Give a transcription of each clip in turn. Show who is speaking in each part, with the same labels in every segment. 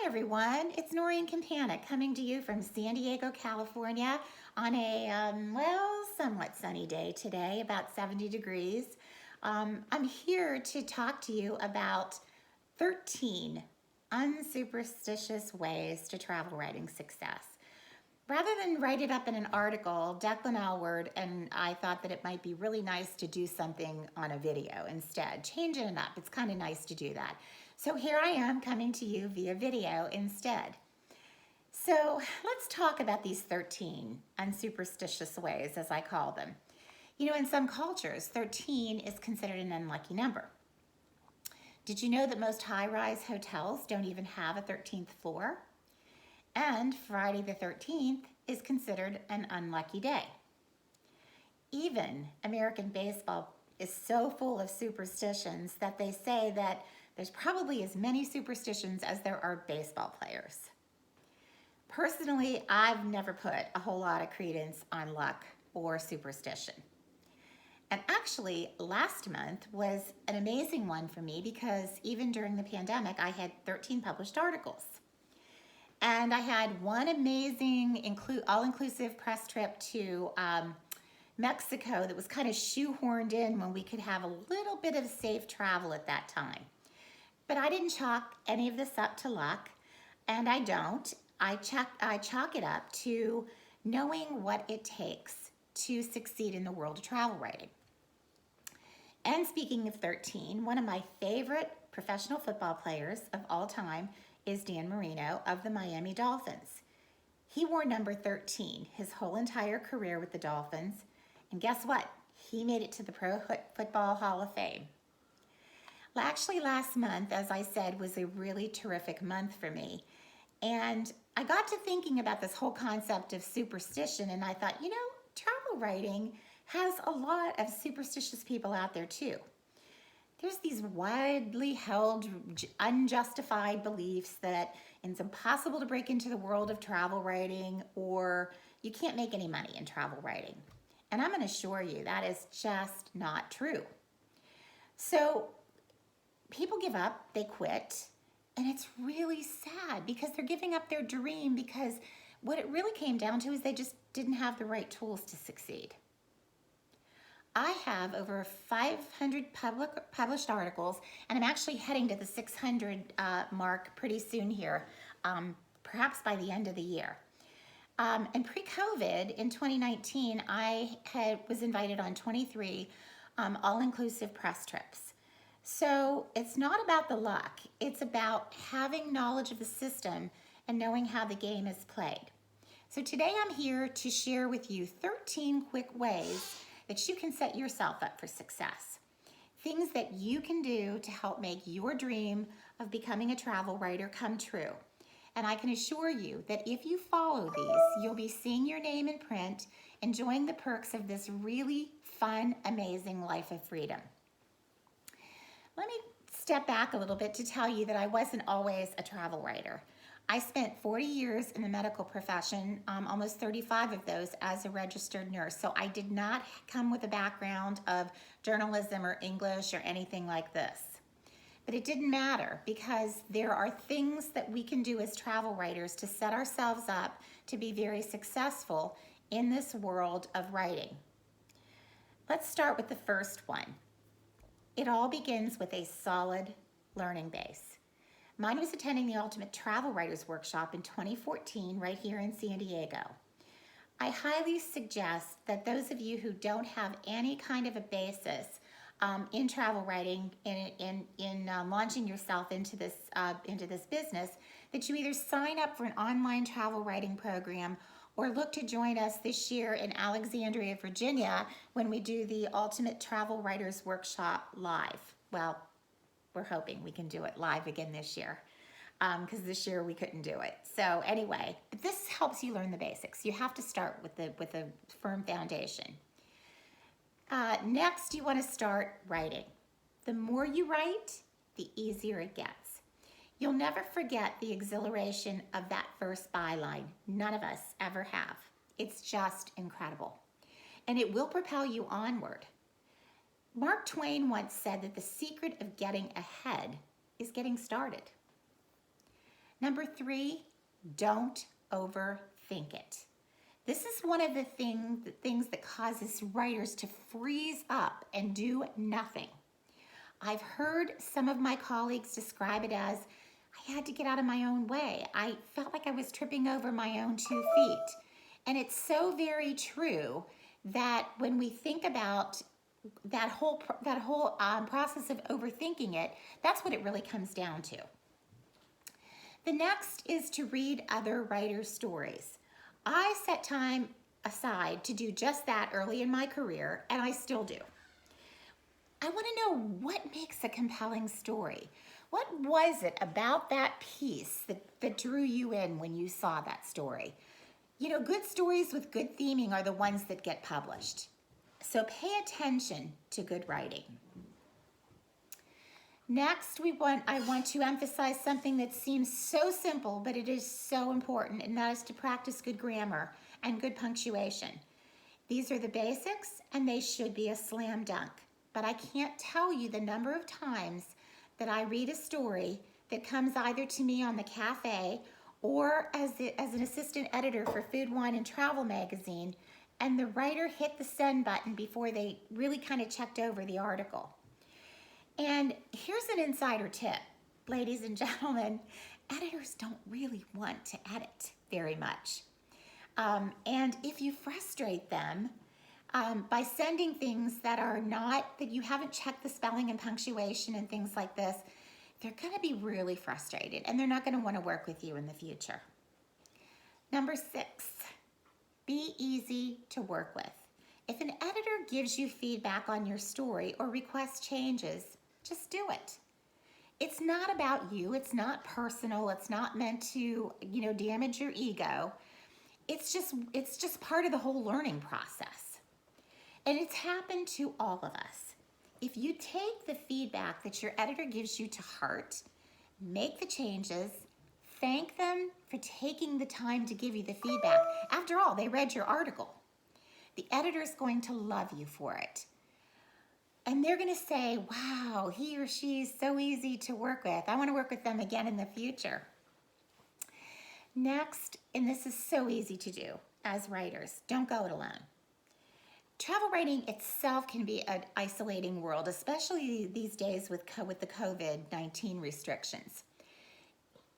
Speaker 1: Hi everyone, it's Noreen Campana coming to you from San Diego, California on a, somewhat sunny day today, about 70 degrees. I'm here to talk to you about 13 unsuperstitious ways to travel writing success. Rather than write it up in an article, Declan Alward and I thought that it might be really nice to do something on a video instead. Changing it up, it's kind of nice to do that. So here I am coming to you via video instead. So let's talk about these 13 unsuperstitious ways, as I call them. You know, in some cultures, 13 is considered an unlucky number. Did you know that most high-rise hotels don't even have a 13th floor? And Friday the 13th is considered an unlucky day. Even American baseball is so full of superstitions that they say that there's probably as many superstitions as there are baseball players. Personally, I've never put a whole lot of credence on luck or superstition. And actually, last month was an amazing one for me because even during the pandemic, I had 13 published articles. And I had one amazing all-inclusive press trip to Mexico that was kind of shoehorned in when we could have a little bit of safe travel at that time. But I didn't chalk any of this up to luck, and I don't. I chalk it up to knowing what it takes to succeed in the world of travel writing. And speaking of 13, one of my favorite professional football players of all time is Dan Marino of the Miami Dolphins. He wore number 13 his whole entire career with the Dolphins, and guess what? He made it to the Pro Football Hall of Fame. Well, actually, last month, as I said, was a really terrific month for me, and I got to thinking about this whole concept of superstition, and I thought, you know, travel writing has a lot of superstitious people out there too. There's these widely held, unjustified beliefs that it's impossible to break into the world of travel writing, or you can't make any money in travel writing. And I'm going to assure you that is just not true. So people give up, they quit, and it's really sad because they're giving up their dream because what it really came down to is they just didn't have the right tools to succeed. I have over 500 published articles, and I'm actually heading to the 600 mark pretty soon here, perhaps by the end of the year. And pre-COVID, in 2019, I was invited on 23 all-inclusive press trips. So it's not about the luck, it's about having knowledge of the system and knowing how the game is played. So today I'm here to share with you 13 quick ways that you can set yourself up for success. Things that you can do to help make your dream of becoming a travel writer come true. And I can assure you that if you follow these, you'll be seeing your name in print, enjoying the perks of this really fun, amazing life of freedom. Let me step back a little bit to tell you that I wasn't always a travel writer. I spent 40 years in the medical profession, almost 35 of those as a registered nurse. So I did not come with a background of journalism or English or anything like this. But it didn't matter because there are things that we can do as travel writers to set ourselves up to be very successful in this world of writing. Let's start with the first one. It all begins with a solid learning base. Mine was attending the Ultimate Travel Writers Workshop in 2014 right here in San Diego. I highly suggest that those of you who don't have any kind of a basis in travel writing, in launching yourself into this business, that you either sign up for an online travel writing program or look to join us this year in Alexandria, Virginia, when we do the Ultimate Travel Writers Workshop live. Well, we're hoping we can do it live again this year because this year we couldn't do it. So anyway, but this helps you learn the basics. You have to start with a firm foundation. Next, you want to start writing. The more you write, the easier it gets. You'll never forget the exhilaration of that first byline. None of us ever have. It's just incredible. And it will propel you onward. Mark Twain once said that the secret of getting ahead is getting started. Number 3, don't overthink it. This is one of the things that causes writers to freeze up and do nothing. I've heard some of my colleagues describe it as, I had to get out of my own way. I felt like I was tripping over my own 2 feet. And it's so very true that when we think about that whole process of overthinking it, that's what it really comes down to. The next is to read other writers' stories. I set time aside to do just that early in my career, and I still do. I want to know what makes a compelling story. What was it about that piece that drew you in when you saw that story? You know, good stories with good theming are the ones that get published. So pay attention to good writing. Next, I want to emphasize something that seems so simple, but it is so important, and that is to practice good grammar and good punctuation. These are the basics, and they should be a slam dunk. But I can't tell you the number of times that I read a story that comes either to me on the cafe or as an assistant editor for Food, Wine, and Travel magazine, and the writer hit the send button before they really kind of checked over the article. And here's an insider tip, ladies and gentlemen, editors don't really want to edit very much. And if you frustrate them by sending things that you haven't checked the spelling and punctuation and things like this, they're gonna be really frustrated and they're not gonna wanna work with you in the future. Number 6, be easy to work with. If an editor gives you feedback on your story or requests changes, just do it. It's not about you, it's not personal, it's not meant to, damage your ego. It's just part of the whole learning process. And it's happened to all of us. If you take the feedback that your editor gives you to heart, make the changes, thank them for taking the time to give you the feedback. After all, they read your article. The editor's going to love you for it. And they're going to say, wow, he or she is so easy to work with. I want to work with them again in the future. Next, and this is so easy to do as writers, don't go it alone. Travel writing itself can be an isolating world, especially these days with the COVID-19 restrictions.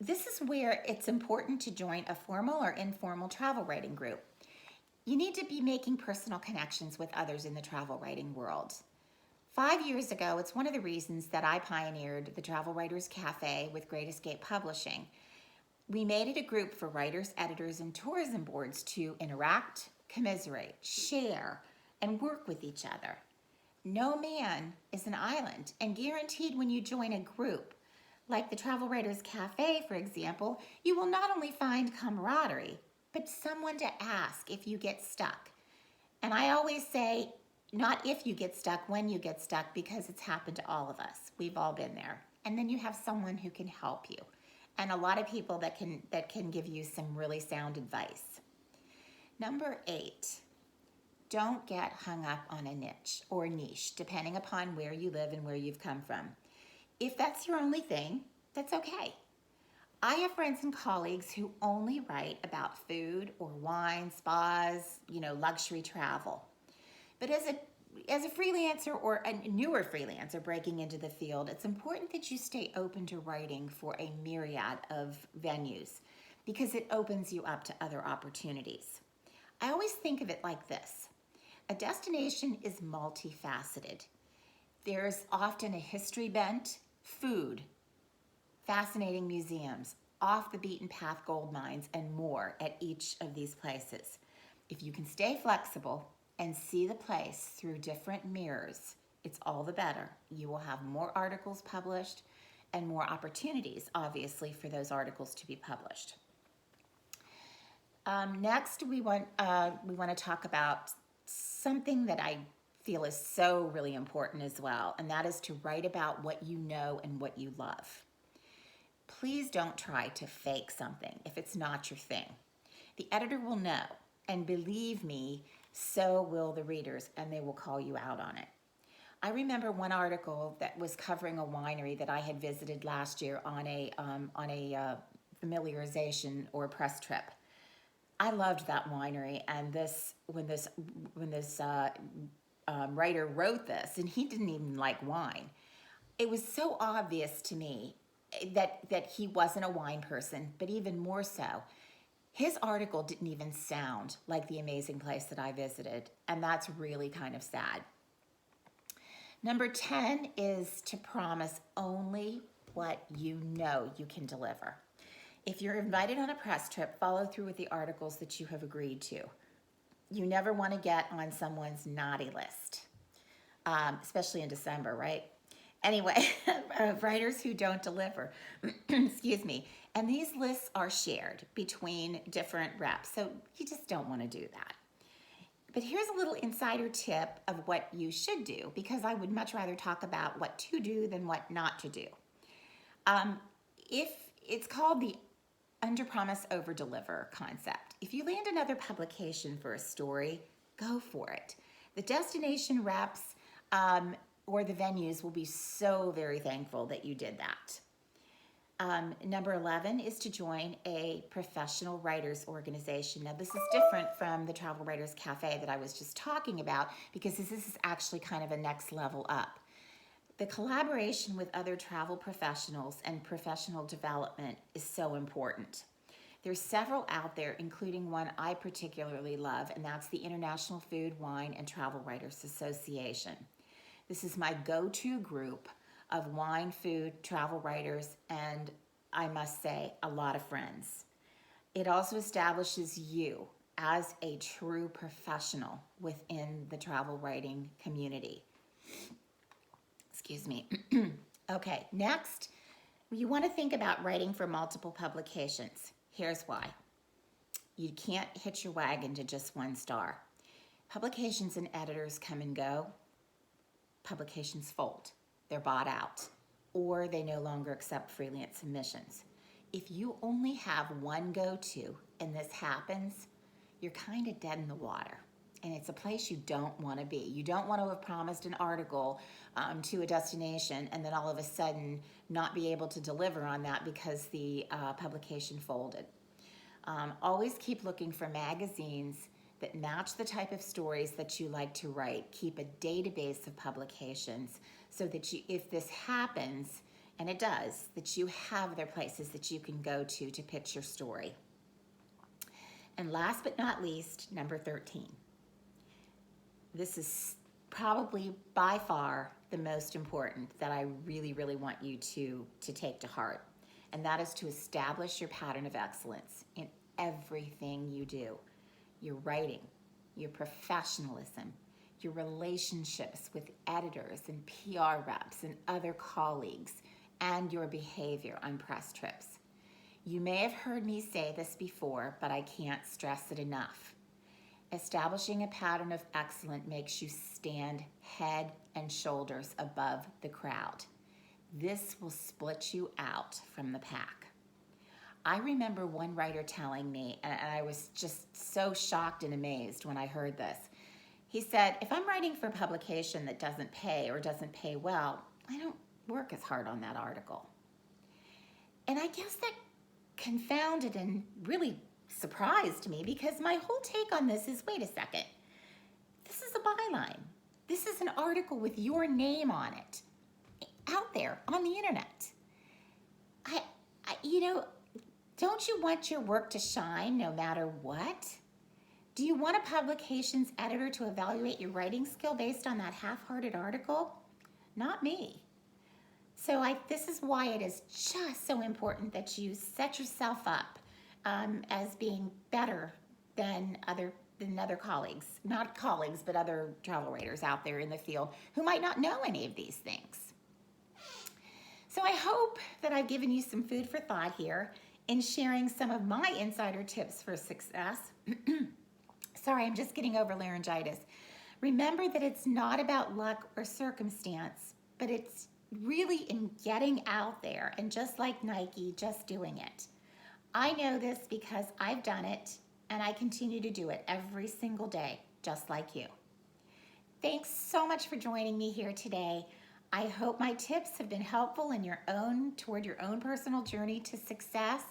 Speaker 1: This is where it's important to join a formal or informal travel writing group. You need to be making personal connections with others in the travel writing world. 5 years ago, it's one of the reasons that I pioneered the Travel Writers Cafe with Great Escape Publishing. We made it a group for writers, editors, and tourism boards to interact, commiserate, share, and work with each other. No man is an island, and guaranteed when you join a group, like the Travel Writers Cafe, for example, you will not only find camaraderie, but someone to ask if you get stuck. And I always say, not if you get stuck, when you get stuck, because it's happened to all of us. We've all been there. And then you have someone who can help you. And a lot of people that can give you some really sound advice. Number 8, don't get hung up on a niche, depending upon where you live and where you've come from. If that's your only thing, that's okay. I have friends and colleagues who only write about food or wine, spas, luxury travel. But as a freelancer or a newer freelancer breaking into the field, it's important that you stay open to writing for a myriad of venues because it opens you up to other opportunities. I always think of it like this. A destination is multifaceted. There's often a history bent, food, fascinating museums, off the beaten path gold mines, and more at each of these places. If you can stay flexible and see the place through different mirrors, it's all the better. You will have more articles published and more opportunities, obviously, for those articles to be published. Next, we want to talk about something that I feel is so really important as well, and that is to write about what you know and what you love. Please don't try to fake something if it's not your thing. The editor will know, and believe me, so will the readers, and they will call you out on it. I remember one article that was covering a winery that I had visited last year on a familiarization or press trip. I loved that winery, and when this writer wrote this, and he didn't even like wine. It was so obvious to me that he wasn't a wine person, but even more so, his article didn't even sound like the amazing place that I visited, and that's really kind of sad. Number 10 is to promise only what you know you can deliver. If you're invited on a press trip, follow through with the articles that you have agreed to. You never want to get on someone's naughty list, especially in December, right? Anyway, writers who don't deliver, excuse me. And these lists are shared between different reps, so you just don't want to do that. But here's a little insider tip of what you should do, because I would much rather talk about what to do than what not to do. If it's called the under promise, over deliver concept. If you land another publication for a story, go for it. The destination reps or the venues will be so very thankful that you did that. Number 11 is to join a professional writers organization. Now, this is different from the Travel Writers Cafe that I was just talking about, because this is actually kind of a next level up. The collaboration with other travel professionals and professional development is so important. There's several out there, including one I particularly love, and that's the International Food, Wine, and Travel Writers Association. This is my go-to group of wine, food, travel writers, and I must say, a lot of friends. It also establishes you as a true professional within the travel writing community. Excuse me. Okay, next, you want to think about writing for multiple publications. Here's why. You can't hitch your wagon to just one star. Publications and editors come and go. Publications fold. They're bought out, or they no longer accept freelance submissions. If you only have one go-to and this happens, you're kind of dead in the water. And it's a place you don't want to be. You don't want to have promised an article to a destination and then all of a sudden not be able to deliver on that because the publication folded. Always keep looking for magazines that match the type of stories that you like to write. Keep a database of publications so that you, if this happens, and it does, that you have other places that you can go to pitch your story. And last but not least, number 13. This is probably by far the most important that I really, really want you to take to heart. And that is to establish your pattern of excellence in everything you do. Your writing, your professionalism, your relationships with editors and PR reps and other colleagues, and your behavior on press trips. You may have heard me say this before, but I can't stress it enough. Establishing a pattern of excellence makes you stand head and shoulders above the crowd. This will split you out from the pack. I remember one writer telling me, and I was just so shocked and amazed when I heard this. He said, if I'm writing for a publication that doesn't pay or doesn't pay well, I don't work as hard on that article. And I guess that confounded and really surprised me, because my whole take on this is, wait a second, this is a byline. This is an article with your name on it out there on the internet. Don't you want your work to shine no matter what? Do you want a publication's editor to evaluate your writing skill based on that half-hearted article? Not me. So this is why it is just so important that you set yourself up as being better than other colleagues, not colleagues, but other travel writers out there in the field who might not know any of these things. So I hope that I've given you some food for thought here in sharing some of my insider tips for success. Sorry, I'm just getting over laryngitis. Remember that it's not about luck or circumstance, but it's really in getting out there and, just like Nike, just doing it. I know this because I've done it, and I continue to do it every single day, just like you. Thanks so much for joining me here today. I hope my tips have been helpful in toward your own personal journey to success.